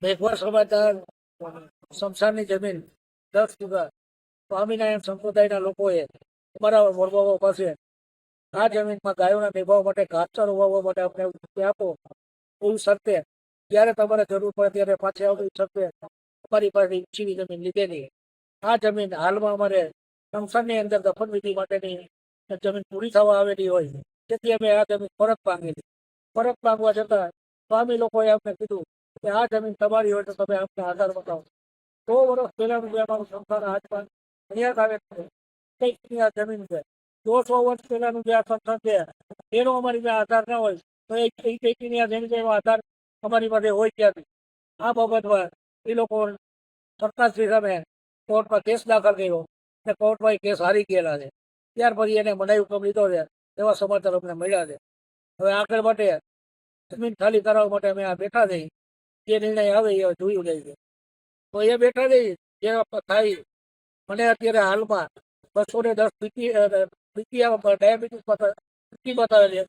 મેઘવા સમાચાર સ્મશાનની જમીન 10 વીઘા સ્વામિનારાયણ સંપ્રદાયના લોકોએ અમારા વડવાઓ પાસે આ જમીનમાં ગાયોના નિભાવવા માટે ઘાસચારો વાવવા માટે અમને આપો એવું શરતે જ્યારે તમારે જરૂર પડે ત્યારે પાછી આવતી શરતે અમારી પાસે ઈચ્છીની જમીન લીધેલી. આ જમીન હાલમાં અમારે સ્મશાનની અંદર દફન વિધિ માટેની જમીન પૂરી થવા આવેલી હોય તેથી અમે આ જમીન પરત માંગેલી. પરત માંગવા જતાં સ્વામી લોકોએ અમને કીધું કે આ જમીન તમારી હોય તો તમે અમને આધાર બતાવો. 100 વર્ષ પહેલાનું જે અમારું સંસાર આજમાં અહીંયા આવે છે કંઈકની આ જમીન છે. 200 વર્ષ પહેલાનું જે આ સંસાર છે એનો અમારી પાસે આધાર ના હોય તો એ કંઈકની આ જમીન એનો આધાર અમારી પાસે હોય ત્યાંથી. આ બાબતમાં એ લોકો સરકારશ્રી સામે કોર્ટમાં કેસ દાખલ કર્યો અને કોર્ટમાં કેસ હારી ગયેલા છે. ત્યાર પછી એને મનાઈ હુકમ લીધો છે એવા સમાચાર અમને મળ્યા છે. હવે આગળ માટે જમીન ખાલી કરાવવા માટે અમે આ બેઠા થઈ. જે નિર્ણય આવે એ જોયું જાય છે તો એ બેઠા થઈ જે થાય. મને અત્યારે હાલમાં 210 ડાયાબિટીસ બતાવે છે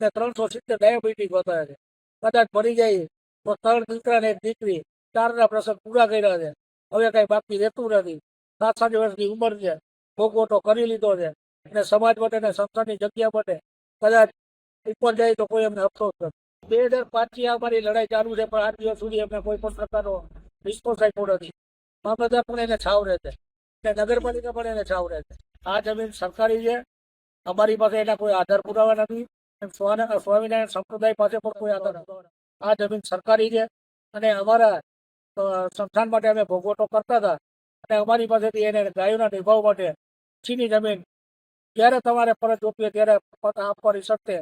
અને 370 ડાયાબિટીસ બતાવે છે. કદાચ મરી જાય તો 3 દીકરા ને 1 દીકરી 4ના પ્રસંગ પૂરા કર્યા છે. હવે કઈ બાકી રહેતું નથી. 60 વર્ષની ઉંમર છે. ભોગવો તો કરી લીધો છે અને સમાજ માટે ને સંસ્થાની જગ્યા માટે કદાચ ઉપર જાય તો કોઈ અમને અફસોસ નથી. 2005 અમારી લડાઈ ચાલુ છે પણ આજ દિવસ સુધી અમને કોઈ પણ પ્રકારનો રિસ્પોન્સ આપ્યો નથી. મામલતદાર પણ એને છાવરે છે અને નગરપાલિકા પણ એને છાવરે છે. આ જમીન સરકારી છે. અમારી પાસે એના કોઈ આધાર પુરાવા નથી. સ્વામિનારાયણ સંપ્રદાય પાસે પણ કોઈ આધાર પુરાવા. આ જમીન સરકારી છે અને અમારા સંસ્થાન માટે અમે ભોગવટો કરતા હતા અને અમારી પાસેથી એને ગાયોના નિભાવ માટે છીની જમીન જ્યારે તમારે પરત જોતી ત્યારે આપવાની શરતે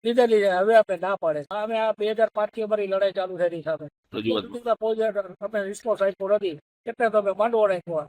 લીધેલી છે. હવે આપણે ના પાડે. અમે આ 2005 અમારી લડાઈ ચાલુ થયેલી સાથે અમે રિસ્પોન્સ આપ્યો નથી એટલે તમે માંડવો નાખ્યો.